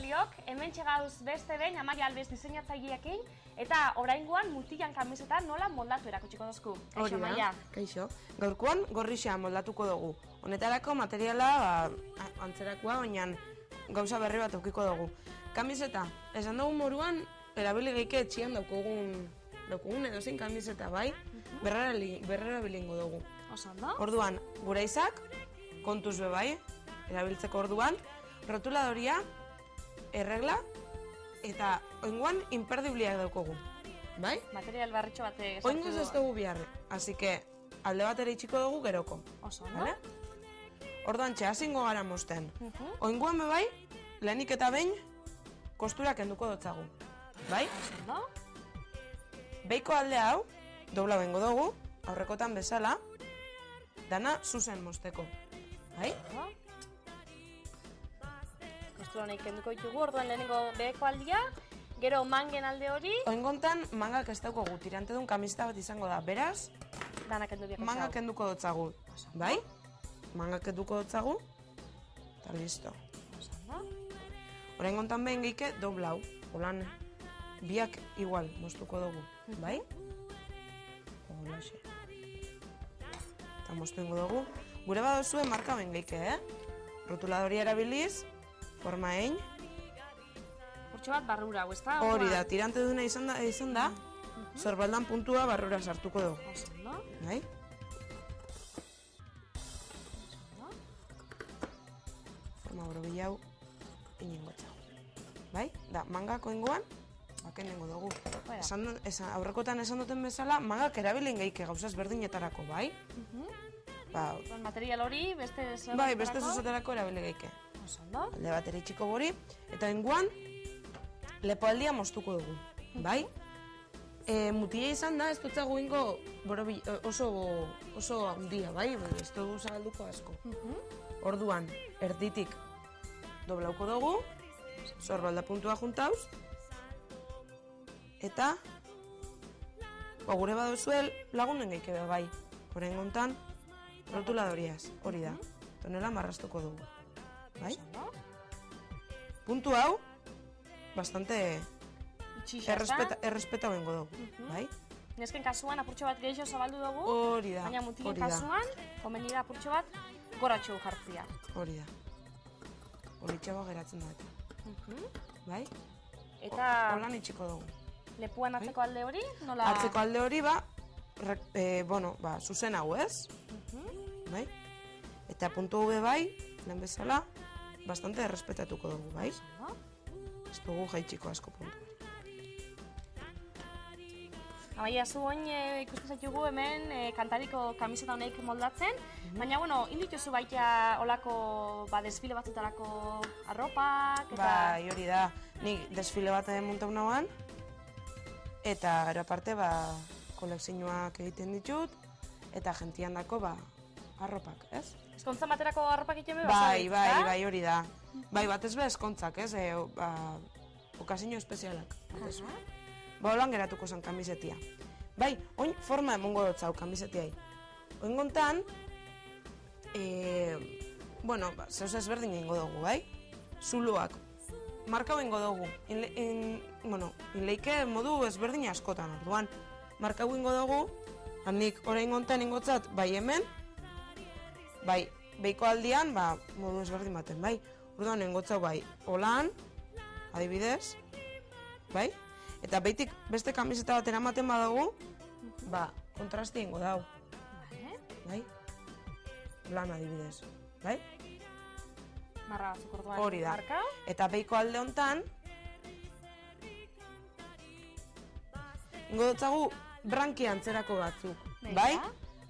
Arratsaldeok, hemen txegauz beste behin Amaia Albez diseinatzaileekin eta oraingoan mutilan kamiseta nola moldatu erakutsiko dozku. Hori da, kaixo. Gaurkoan gorrixea moldatuko dugu. Honetarako materiala antzerakoa, baina gauza berri bat aukiko dugu. Kamiseta, esan dugun moruan, erabili geike etxian daukugun edozein kamiseta, bai? Berrera bilingo dugu. Osando? Orduan, gure izak, kontuz be bai, erabiltzeko orduan, rotuladoria, erregla, eta oingoan imperdibliak daukogu, bai? Material barritxo bat esartu Oingoz ez dugu biharre, así que alde batera itxiko dugu geroko. Osando? Vale? Orduan, txeazingo gara mosten. Oingoan be bai, lehenik eta behin, kosturak enduko dotzagu, bai? Osando? Beiko alde hau, dobla bengo dugu, aurrekotan bezala, dana zuzen mosteko, bai? Kostura honek kenduko ditugu, orduan lehenengo beheko aldia, gero mangen alde hori, Oingontan mangak ez daukogu, tirantedun kamiseta bat izango da, beraz, danak kendu biako mangak kenduko dotzagu, bai? Mangak kenduko dotzagu, eta listo. Oraingontan behin geike doblau, holan biak igual mostuko dugu, bai? Holaxe. Eta mostu ingo dugu. Gure badozue marka behin geike, Rotuladoria erabiliz, forma egin. Urtsu bat barrura, ezta? Hori da, tirante duna izan da, zorbaldan puntua barrura sartuko dugu. Osando? Bai? Forma borobilau inengo txau. Bai? Da, mangako ingoan, baken nengo dugu. Aurrekotan esan duten bezala, mangak erabilin geike gauzaz berdinetarako, bai? Material hori, beste zezaterako? Bai, beste zezaterako erabili geike. Osando? Alde bat ere itxiko gori, eta ingoan, lepoaldia moztuko dugu, bai? Mutila izan da, ez dutzagu ingo oso handia, bai? Ez dugu zabalduko asko. Orduan, erditik doblauko dugu, zorbalda puntua juntauz, eta gure badozuel lagunden geike be bai. Horein gontan, rotuladoriaz, hori da. Tonela marrastuko dugu, bai? Puntu hau, bastante errespeta bengo dugu, bai? Nesken kasuan apurtxo bat gehiago zabaldu dugu, hori da, baina mutilen kasuan, komeni da apurtxo bat goratxo jartzia. Hori da. Olitxaba geratzen da eta. Bai? Eta holan itxiko dugu. lepuan atzeko alde hori, nola? Atzeko alde hori, zuzen hau ez? Bai? Eta puntu hau bai, lehen bezala, bastante errespetatuko dugu, bai? Ez dugu jaitxiko asko puntu hori. Amaia, zu oin ikusten zaitugu hemen kantariko kamiseta honek moldatzen, baina, indituzu baita olako desfile batzutarako arropak, eta... Bai, hori da, nik desfile bat montau nagoan, eta gero aparte, kolekzioak egiten ditut, eta gentian dako, arropak, ez? Eskontzan baterako arropak egiten be? Bai, hori da. Bai, batez be eskontzak, ez? Okazio espezialak. Holan geratuko zen kamisetia. Bai, oin forma emongo dotzau kamisetiai. Oin gontan, zeus ezberdin egingo dugu, bai? Zuluak. Marka bengo dugu. Inleike modu ezberdin askotan, orduan. Marka bengo dugu, handik orain gontan ingotzat, bai hemen, bai, beiko aldian, modu ezberdin baten, bai? Orduan ingotzau, bai, holan, adibidez, bai? Eta behitik beste kamiseta bat eramaten badago, kontrasti ingo dau. Bai? Blan adibidez. Bai? Marra batzuk orduan. Hori da. Eta beiko alde hontan, ingo dutzagu branki antzerako batzuk. Bai?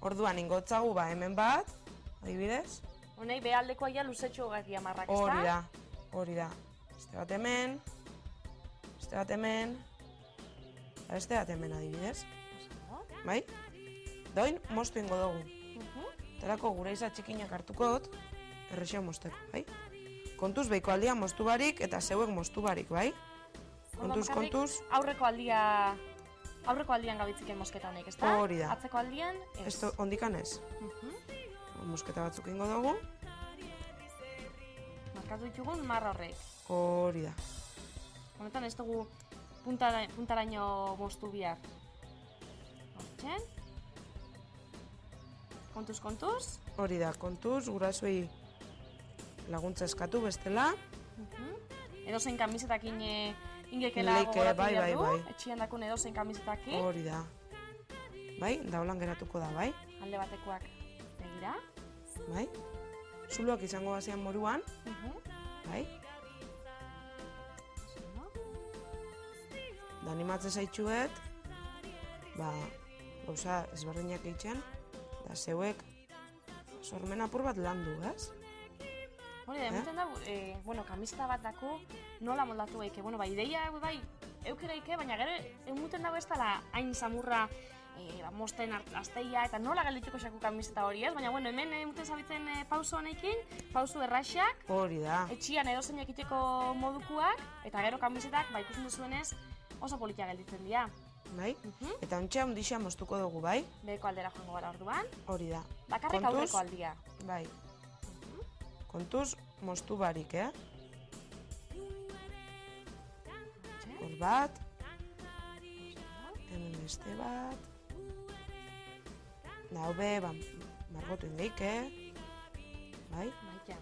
Orduan ingo dutzagu hemen bat, adibidez. Honei behaldeko aia luzetxo gatia marrak, ezta? Hori da. Beste bat hemen, beste bat hemen, beste bat hemen adibidez. Bai? Doin, mostu ingo dugu. Terako gure izan txikinak hartukot, errexeo mosteko, bai? Kontuz beiko aldian mostu barik eta zeuek mostu barik, bai? Kontuz. Aurreko aldian gabitziken mosketa honek, ezta? Hori da. Atzeko aldian, ez? Ondikan ez. Mosketa batzuk ingo dugu. Markatu ditugun marra horrek. Hori da. Honetan ez dugu puntaraino moztu behar. Hortzen. Kontuz. Hori da, kontuz, gurasoei laguntza eskatu bestela. Edozein kamisetakin ingekela Leike, gogoratu bai, behar du. bai. Etxian dakun edozein kamisetakin. Hori da. Bai, da holan geratuko da, bai. Alde batekoak begira. Bai. Zuloak izango bazian moruan. Bai. Da animatze zaitxuet, gauza ezberdinak eitzen, da zeuek sormen apur bat landu, ez? Hori da, emuten da, kamiseta bat dako nola moldatu eike. Ideia, eukera eike, baina gero emuten dago ez dala hain samurra mosten azteia eta nola galdituko xaku kamiseta hori, ez? Baina, hemen emuten zabitzen pauso honekin, pauso erraxak, hori da. Etxian edozein ekiteko modukuak, eta gero kamisetak, ikusten duzuenez, oso politia gelditzen dira. Bai? Eta ontsa ondixea moztuko dugu, bai? Beheko aldera joango gara orduan. Hori da. Bakarrik aurreko aldia. Bai. Kontuz, moztu barik, Hor bat. Hemen beste bat. Da, hobe, margotu ingeik, Bai? Baita.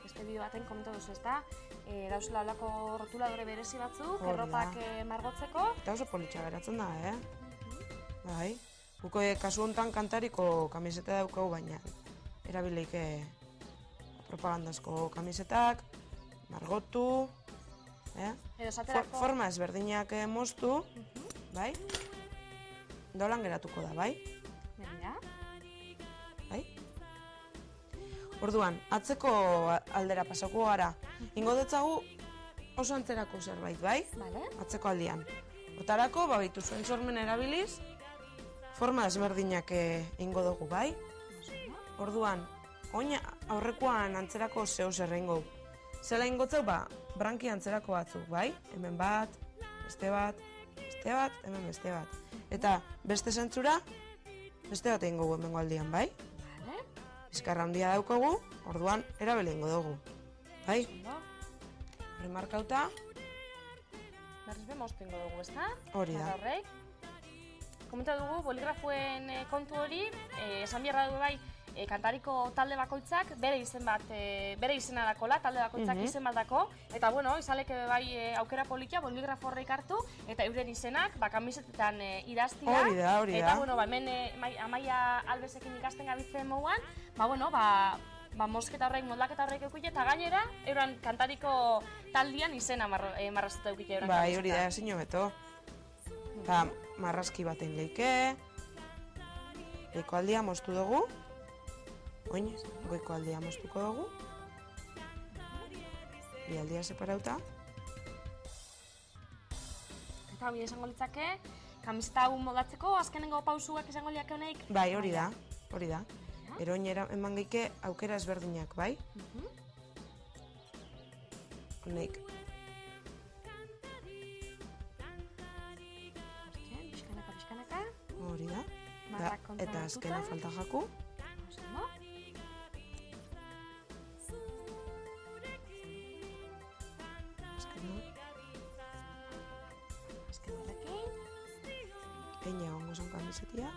Beste bideo baten komento duzu, ez da? Dauzela olako rotuladore berezi batzuk, erropak margotzeko. Eta oso politxa geratzen da, Bai. Guko kasu honetan kantariko kamiseta daukagu, baina erabileike propagandazko kamisetak, margotu, forma ezberdinak moztu, bai? Dolan geratuko da, bai? Begira. Bai? Orduan, atzeko aldera pasako gara. Ingo dutzagu oso antzerako zerbait, bai? Atzeko aldian. Hortarako, bitu zuen sormen erabiliz, forma ezberdinak ingo dugu, bai? Orduan, oin aurrekoan antzerako zeu zer ingo. Zela ingotzeu, branki antzerako batzuk, bai? Hemen bat, beste bat, hemen beste bat. Eta beste zentzura, beste bat ingo hemengo aldian, bai? Bizkarra handia daukagu, orduan erabili ingo dugu. Bai? Horri markauta. Berriz be moztu ingo dugu, ez da? Hori da. Komenta dugu, boligrafuen kontu hori, esan biharra dugu bai, kantariko talde bakoitzak bere izen bat, bere izena dakola, talde bakoitzak izen bat dako, eta izaleke bai aukera politia, boligrafo horreik hartu, eta euren izenak, kamisetetan idaztia. Hori da. Eta, hemen Amaia Albesekin ikasten gabitzen moguan, mosketa horreik, moldaketa horreik eukite, eta gainera, euren kantariko taldian izena marrazeta eukite euren kamisetan. Bai, hori da, zino beto. Marrazki baten leike, leiko aldia moztu dugu, oin, goiko aldia moztuko dugu, bi aldia separauta. Eta hori esango litzake, kamiseta hau moldatzeko, azkenengo pausuak esango liake honeik? Bai, hori da. Eroin eman geike aukera ezberdinak, bai? Honeik. Pixkanaka. Hori da. Eta azkena falta jaku. Eina egongo zen kamisetia.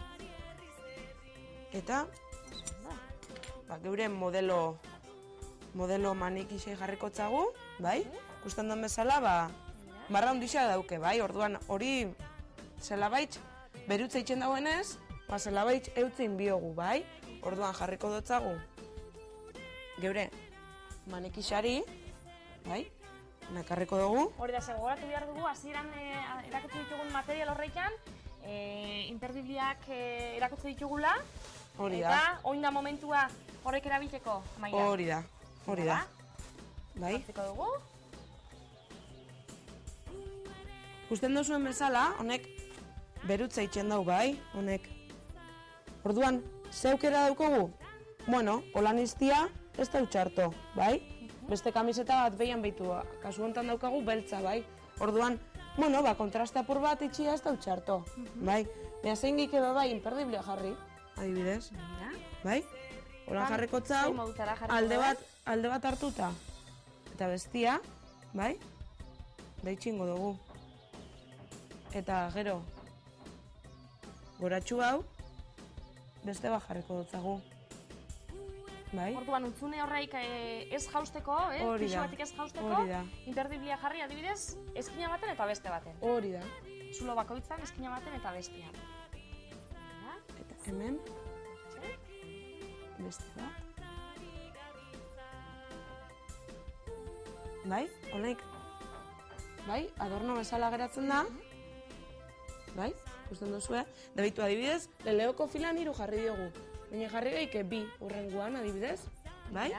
Eta geure modelo manikixei jarrikotzagu, bai? Gusten den bezala, marra hundixa dauke, bai? Orduan hori zelabaitz berutza itxen dauenez, zelabaitz eutzen biogu, bai? Orduan jarriko dutzagu geure manikixari, bai? Nakarriko dugu. Hori da, segoratu behar dugu, hasieran erakutsi ditugun material horreikan, imperdibliak erakutsi ditugula. Hori da. Eta, oin da momentua horrek erabiltzeko, Amaia. Hori da. Bai? Hartziko dugu. Gusten duzuen bezala, honek berutza itxen dau, bai? Honek. Orduan, zeukera daukogu? Holan iztia ez da utxarto, bai? Beste kamiseta bat behian behitu, kasu honetan daukagu beltza, bai? Orduan, kontraste apur bat itxia ez da utxarto, bai? Beha zein geike bai, imperdiblia jarri, adibidez, bai? Hola jarriko txau, zein modutara jarriko alde bat hartuta. Eta bestia, bai? Da itxingo dugu. Eta gero, goratxu hau, beste bat jarriko dutzagu. Bai? Orduan, utzune horreik ez jausteko, Hori da. batik ez jausteko, Hori da. imperdibilia jarri adibidez, eskina baten eta beste baten. Hori da. Zulo bakoitzan, eskina baten eta bestia. Eta hemen, beste bat. Bai, honek. Bai, adorno bezala geratzen da. Bai, ikusten duzue. Da bitu adibidez, leleoko filan 3 jarri diogu. Baina jarri gaike 2 urrenguan adibidez. Bai?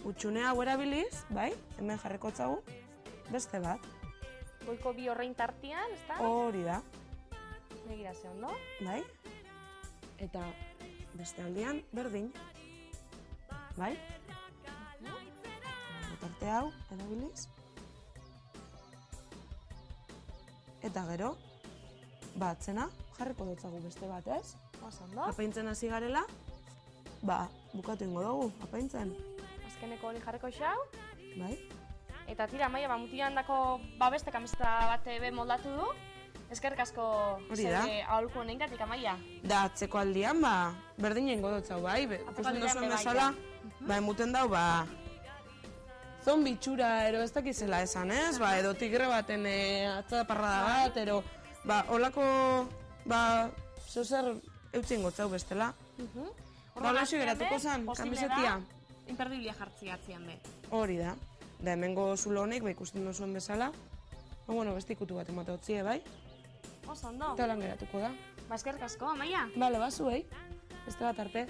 Utxune hau erabiliz, bai, hemen jarriko tzagu, beste bat. Goiko 2 horrein tartian, ezta? Hori da. Begira ze ondo. Bai? Eta beste aldian berdin. Bai? Tarte hau erabiliz. Eta gero, atzena jarriko dutzagu beste bat, ez? Oso ondo. Apaintzen hasi garela, bukatu ingo dugu, apaintzen. Azkeneko hori jarriko xau. Bai? Eta tira, Maia, mutilan dako beste kamiseta bat be moldatu du. Eskerrik asko aholku honengatik, Amaia. Da, atzeko aldian, berdin ingo dutzau, bai? Ikusten duzuen bezala, emuten dau, zombi txura, ero ez dakizela esan, ez? Edo tigre baten atzaparrada bat, ero, holako, zozer eutzien gotzau bestela. Holaxo geratuko zen, kamisetia. Imperdibilia jartzi atzian be. Hori da. Da, hemengo zulo honek, ikusten duzuen bezala. Beste ikutu bat emate otzie, bai? Oso ondo. Eta lan geratuko da. Eskerrik asko, Amaia. Bale, zuei. Beste bat arte.